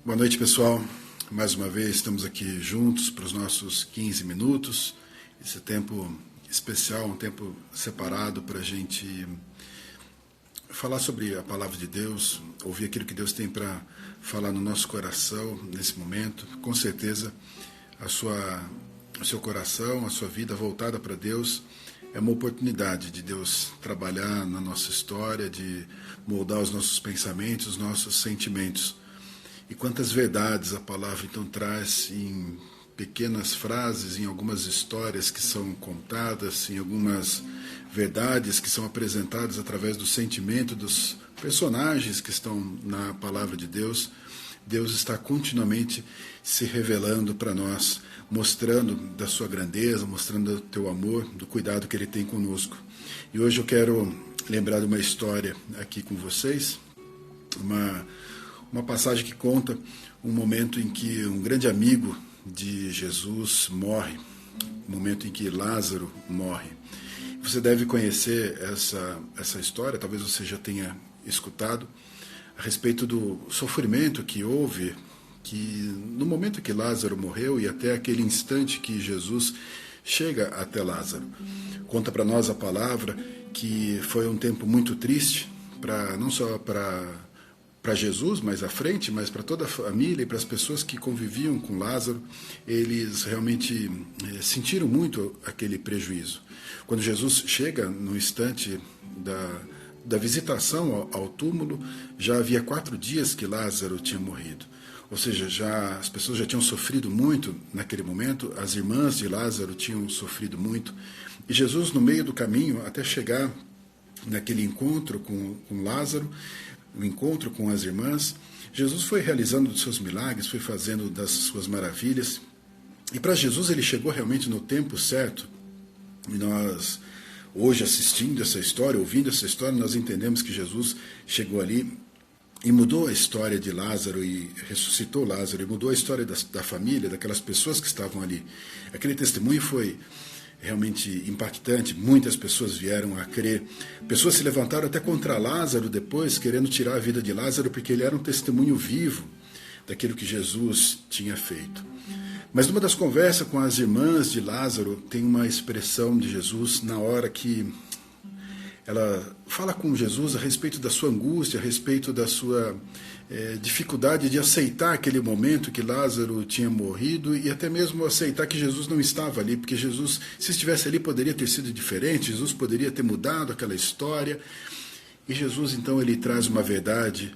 Boa noite, pessoal. Mais uma vez estamos aqui juntos para os nossos 15 minutos. Esse tempo especial, um tempo separado para a gente falar sobre a palavra de Deus, ouvir aquilo que Deus tem para falar no nosso coração nesse momento. Com certeza, o seu coração, a sua vida voltada para Deus é uma oportunidade de Deus trabalhar na nossa história, de moldar os nossos pensamentos, os nossos sentimentos. E quantas verdades a palavra então traz em pequenas frases, em algumas histórias que são contadas, em algumas verdades que são apresentadas através do sentimento dos personagens que estão na palavra de Deus. Deus está continuamente se revelando para nós, mostrando da sua grandeza, mostrando do teu amor, do cuidado que Ele tem conosco. E hoje eu quero lembrar de uma história aqui com vocês, uma passagem que conta um momento em que um grande amigo de Jesus morre, o momento em que Lázaro morre. Você deve conhecer essa história, talvez você já tenha escutado, a respeito do sofrimento que houve, que no momento que Lázaro morreu e até aquele instante que Jesus chega até Lázaro. Conta para nós a palavra que foi um tempo muito triste, não só para Jesus mais à frente, mas para toda a família e para as pessoas que conviviam com Lázaro. Eles realmente sentiram muito aquele prejuízo. Quando Jesus chega no instante da visitação ao túmulo, já havia 4 dias que Lázaro tinha morrido. Ou seja, as pessoas já tinham sofrido muito naquele momento, as irmãs de Lázaro tinham sofrido muito. E Jesus, no meio do caminho, até chegar naquele encontro com Lázaro, o encontro com as irmãs, Jesus foi realizando os seus milagres, foi fazendo das suas maravilhas. E para Jesus ele chegou realmente no tempo certo. E nós, hoje assistindo essa história, ouvindo essa história, nós entendemos que Jesus chegou ali e mudou a história de Lázaro e ressuscitou Lázaro, e mudou a história da família, daquelas pessoas que estavam ali. Aquele testemunho foi realmente impactante, muitas pessoas vieram a crer. Pessoas se levantaram até contra Lázaro depois, querendo tirar a vida de Lázaro, porque ele era um testemunho vivo daquilo que Jesus tinha feito. Mas numa das conversas com as irmãs de Lázaro, tem uma expressão de Jesus na hora que ela fala com Jesus a respeito da sua angústia, a respeito da sua dificuldade de aceitar aquele momento que Lázaro tinha morrido e até mesmo aceitar que Jesus não estava ali, porque Jesus, se estivesse ali, poderia ter sido diferente, Jesus poderia ter mudado aquela história. E Jesus, então, ele traz uma verdade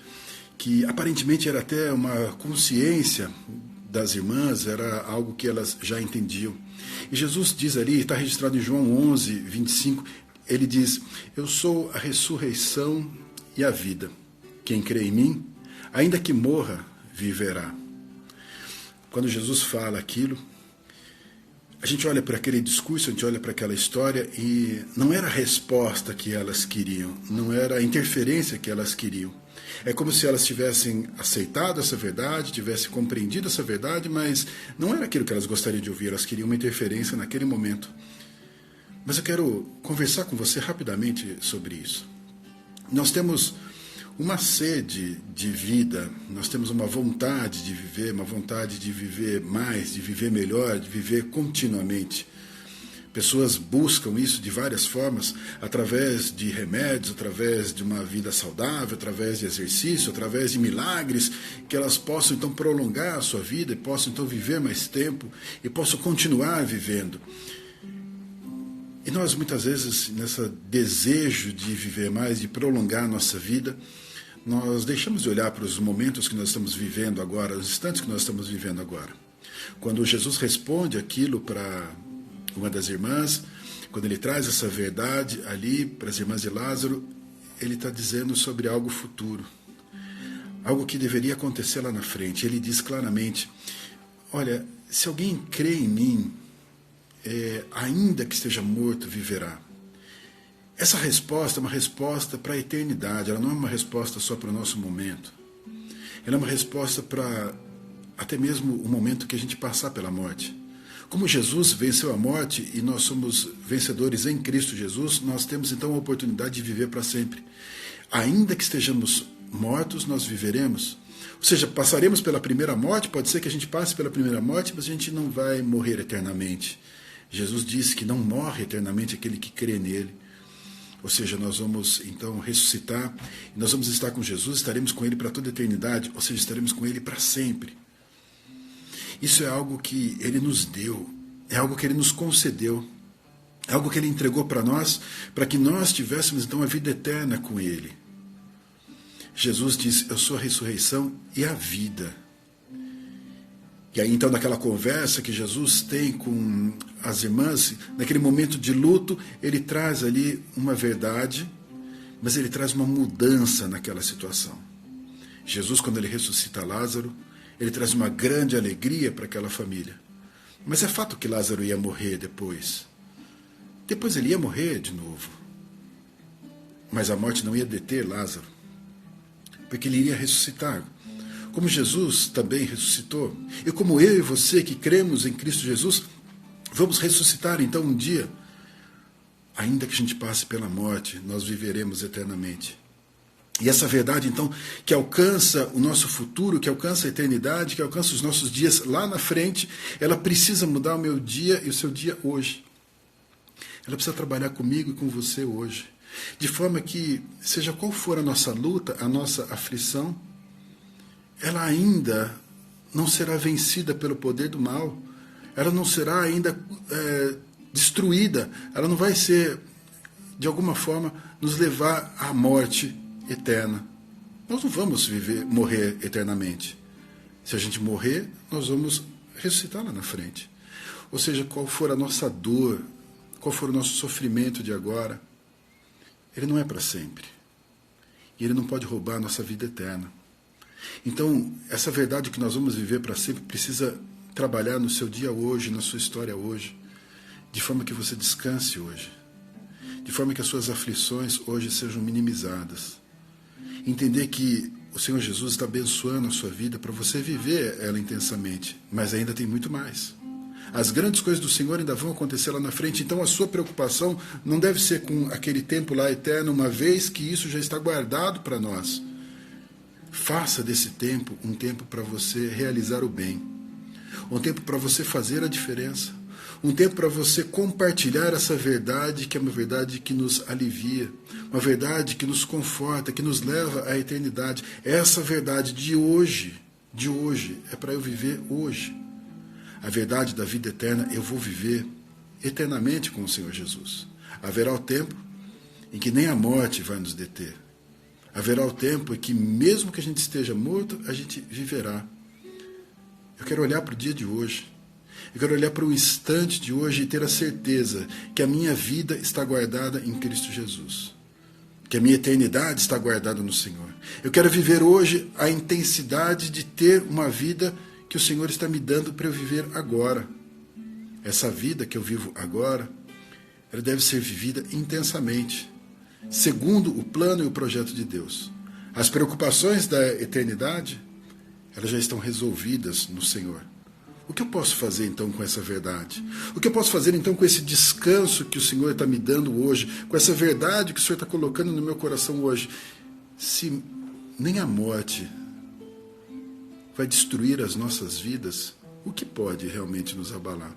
que aparentemente era até uma consciência das irmãs, era algo que elas já entendiam. E Jesus diz ali, está registrado em João 11, 25, ele diz: eu sou a ressurreição e a vida. Quem crê em mim, ainda que morra, viverá. Quando Jesus fala aquilo, a gente olha para aquele discurso, a gente olha para aquela história e não era a resposta que elas queriam, não era a interferência que elas queriam. É como se elas tivessem aceitado essa verdade, tivessem compreendido essa verdade, mas não era aquilo que elas gostariam de ouvir, elas queriam uma interferência naquele momento. Mas eu quero conversar com você rapidamente sobre isso. Nós temos uma sede de vida, nós temos uma vontade de viver mais, de viver melhor, de viver continuamente. Pessoas buscam isso de várias formas, através de remédios, através de uma vida saudável, através de exercício, através de milagres, que elas possam então prolongar a sua vida e possam então viver mais tempo e possam continuar vivendo. E nós muitas vezes, nesse desejo de viver mais, de prolongar a nossa vida, nós deixamos de olhar para os momentos que nós estamos vivendo agora, os instantes que nós estamos vivendo agora. Quando Jesus responde aquilo para uma das irmãs, quando ele traz essa verdade ali para as irmãs de Lázaro, ele está dizendo sobre algo futuro, algo que deveria acontecer lá na frente. Ele diz claramente: olha, se alguém crê em mim, ainda que esteja morto, viverá. Essa resposta é uma resposta para a eternidade, ela não é uma resposta só para o nosso momento. Ela é uma resposta para até mesmo o momento que a gente passar pela morte. Como Jesus venceu a morte e nós somos vencedores em Cristo Jesus, nós temos então a oportunidade de viver para sempre. Ainda que estejamos mortos, nós viveremos. Ou seja, passaremos pela primeira morte, pode ser que a gente passe pela primeira morte, mas a gente não vai morrer eternamente. Jesus disse que não morre eternamente aquele que crê nele. Ou seja, nós vamos então ressuscitar, e nós vamos estar com Jesus, estaremos com ele para toda a eternidade, ou seja, estaremos com ele para sempre. Isso é algo que ele nos deu, é algo que ele nos concedeu, é algo que ele entregou para nós, para que nós tivéssemos então a vida eterna com ele. Jesus diz, eu sou a ressurreição e a vida. E aí então naquela conversa que Jesus tem com as irmãs, naquele momento de luto, ele traz ali uma verdade, mas ele traz uma mudança naquela situação. Jesus, quando ele ressuscita Lázaro, ele traz uma grande alegria para aquela família. Mas é fato que Lázaro ia morrer depois. Depois ele ia morrer de novo. Mas a morte não ia deter Lázaro, porque ele iria ressuscitar. Como Jesus também ressuscitou, e como eu e você que cremos em Cristo Jesus, vamos ressuscitar então um dia. Ainda que a gente passe pela morte, nós viveremos eternamente. E essa verdade então, que alcança o nosso futuro, que alcança a eternidade, que alcança os nossos dias lá na frente, ela precisa mudar o meu dia e o seu dia hoje. Ela precisa trabalhar comigo e com você hoje. De forma que, seja qual for a nossa luta, a nossa aflição, ela ainda não será vencida pelo poder do mal, ela não será ainda destruída, ela não vai ser, de alguma forma, nos levar à morte eterna. Nós não vamos morrer eternamente. Se a gente morrer, nós vamos ressuscitar lá na frente. Ou seja, qual for a nossa dor, qual for o nosso sofrimento de agora, ele não é para sempre. E ele não pode roubar a nossa vida eterna. Então, essa verdade que nós vamos viver para sempre precisa trabalhar no seu dia hoje, na sua história hoje, de forma que você descanse hoje, de forma que as suas aflições hoje sejam minimizadas. Entender que o Senhor Jesus está abençoando a sua vida para você viver ela intensamente, mas ainda tem muito mais. As grandes coisas do Senhor ainda vão acontecer lá na frente, então a sua preocupação não deve ser com aquele tempo lá eterno, uma vez que isso já está guardado para nós. Faça desse tempo um tempo para você realizar o bem, um tempo para você fazer a diferença, um tempo para você compartilhar essa verdade, que é uma verdade que nos alivia, uma verdade que nos conforta, que nos leva à eternidade. Essa verdade de hoje é para eu viver hoje. A verdade da vida eterna eu vou viver eternamente com o Senhor Jesus. Haverá o tempo em que nem a morte vai nos deter. Haverá o tempo em que, mesmo que a gente esteja morto, a gente viverá. Eu quero olhar para o dia de hoje. Eu quero olhar para o instante de hoje e ter a certeza que a minha vida está guardada em Cristo Jesus. Que a minha eternidade está guardada no Senhor. Eu quero viver hoje a intensidade de ter uma vida que o Senhor está me dando para eu viver agora. Essa vida que eu vivo agora, ela deve ser vivida intensamente, segundo o plano e o projeto de Deus. As preocupações da eternidade, elas já estão resolvidas no Senhor. O que eu posso fazer então com essa verdade? O que eu posso fazer então com esse descanso que o Senhor está me dando hoje, com essa verdade que o Senhor está colocando no meu coração hoje? Se nem a morte vai destruir as nossas vidas, o que pode realmente nos abalar?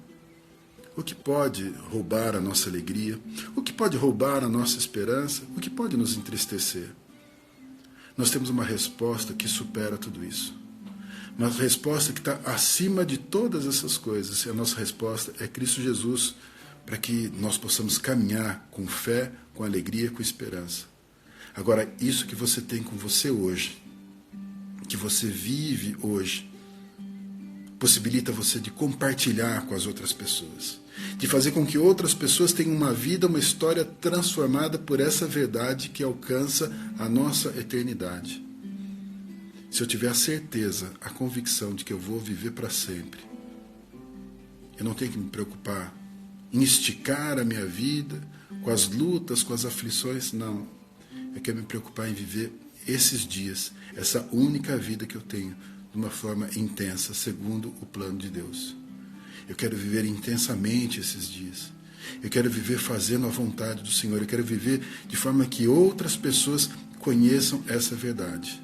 O que pode roubar a nossa alegria? O que pode roubar a nossa esperança? O que pode nos entristecer? Nós temos uma resposta que supera tudo isso. Uma resposta que está acima de todas essas coisas. E a nossa resposta é Cristo Jesus, para que nós possamos caminhar com fé, com alegria, com esperança. Agora, isso que você tem com você hoje, que você vive hoje, possibilita você de compartilhar com as outras pessoas, de fazer com que outras pessoas tenham uma vida, uma história transformada por essa verdade que alcança a nossa eternidade. Se eu tiver a certeza, a convicção de que eu vou viver para sempre, eu não tenho que me preocupar em esticar a minha vida com as lutas, com as aflições, não. Eu quero me preocupar em viver esses dias, essa única vida que eu tenho, de uma forma intensa, segundo o plano de Deus. Eu quero viver intensamente esses dias. Eu quero viver fazendo a vontade do Senhor. Eu quero viver de forma que outras pessoas conheçam essa verdade.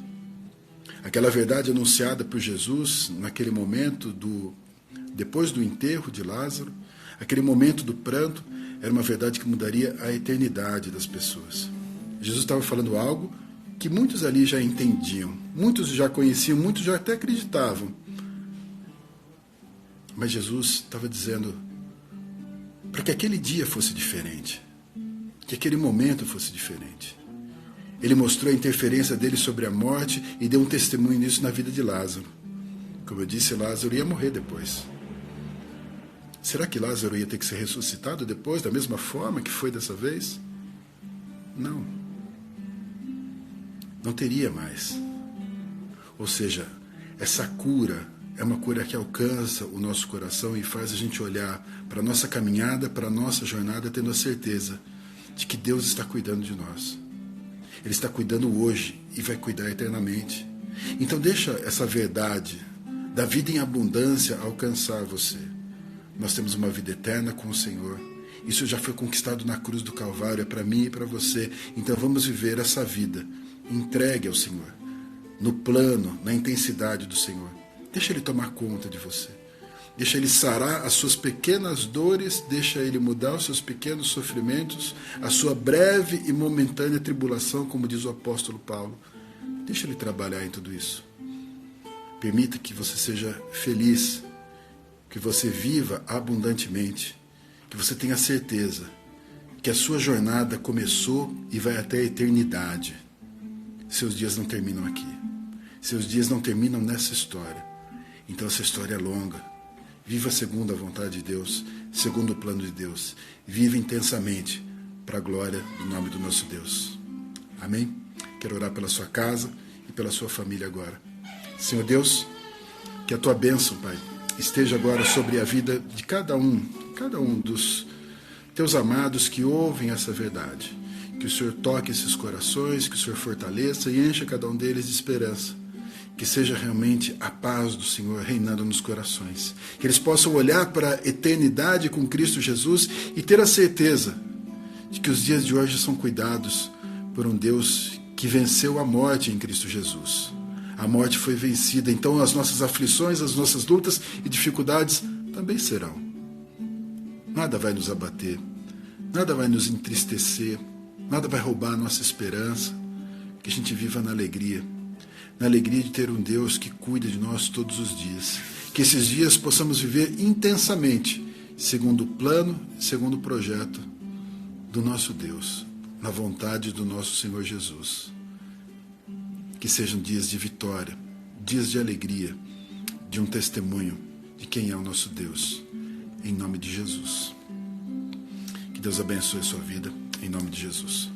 Aquela verdade anunciada por Jesus naquele momento depois do enterro de Lázaro, aquele momento do pranto, era uma verdade que mudaria a eternidade das pessoas. Jesus estava falando algo que muitos ali já entendiam, muitos já conheciam, muitos já até acreditavam. Mas Jesus estava dizendo para que aquele dia fosse diferente, que aquele momento fosse diferente. Ele mostrou a interferência dele sobre a morte e deu um testemunho nisso na vida de Lázaro. Como eu disse, Lázaro ia morrer depois. Será que Lázaro ia ter que ser ressuscitado depois, da mesma forma que foi dessa vez? Não. Não teria mais. Ou seja, essa cura é uma cura que alcança o nosso coração e faz a gente olhar para a nossa caminhada, para a nossa jornada, tendo a certeza de que Deus está cuidando de nós. Ele está cuidando hoje e vai cuidar eternamente. Então deixa essa verdade da vida em abundância alcançar você. Nós temos uma vida eterna com o Senhor. Isso já foi conquistado na cruz do Calvário, é para mim e para você. Então vamos viver essa vida entregue ao Senhor, no plano, na intensidade do Senhor. Deixa Ele tomar conta de você. Deixa Ele sarar as suas pequenas dores, deixa Ele mudar os seus pequenos sofrimentos, a sua breve e momentânea tribulação, como diz o apóstolo Paulo. Deixa Ele trabalhar em tudo isso. Permita que você seja feliz, que você viva abundantemente, que você tenha certeza que a sua jornada começou e vai até a eternidade. Seus dias não terminam aqui. Seus dias não terminam nessa história. Então essa história é longa. Viva segundo a vontade de Deus, segundo o plano de Deus. Viva intensamente para a glória do nome do nosso Deus. Amém? Quero orar pela sua casa e pela sua família agora. Senhor Deus, que a tua bênção, Pai, esteja agora sobre a vida de cada um dos teus amados que ouvem essa verdade. Que o Senhor toque esses corações, que o Senhor fortaleça e encha cada um deles de esperança. Que seja realmente a paz do Senhor reinando nos corações. Que eles possam olhar para a eternidade com Cristo Jesus e ter a certeza de que os dias de hoje são cuidados por um Deus que venceu a morte em Cristo Jesus. A morte foi vencida, então as nossas aflições, as nossas lutas e dificuldades também serão. Nada vai nos abater, nada vai nos entristecer, nada vai roubar a nossa esperança, que a gente viva na alegria de ter um Deus que cuida de nós todos os dias. Que esses dias possamos viver intensamente, segundo o plano, segundo o projeto do nosso Deus, na vontade do nosso Senhor Jesus. Que sejam dias de vitória, dias de alegria, de um testemunho de quem é o nosso Deus, em nome de Jesus. Que Deus abençoe a sua vida, em nome de Jesus.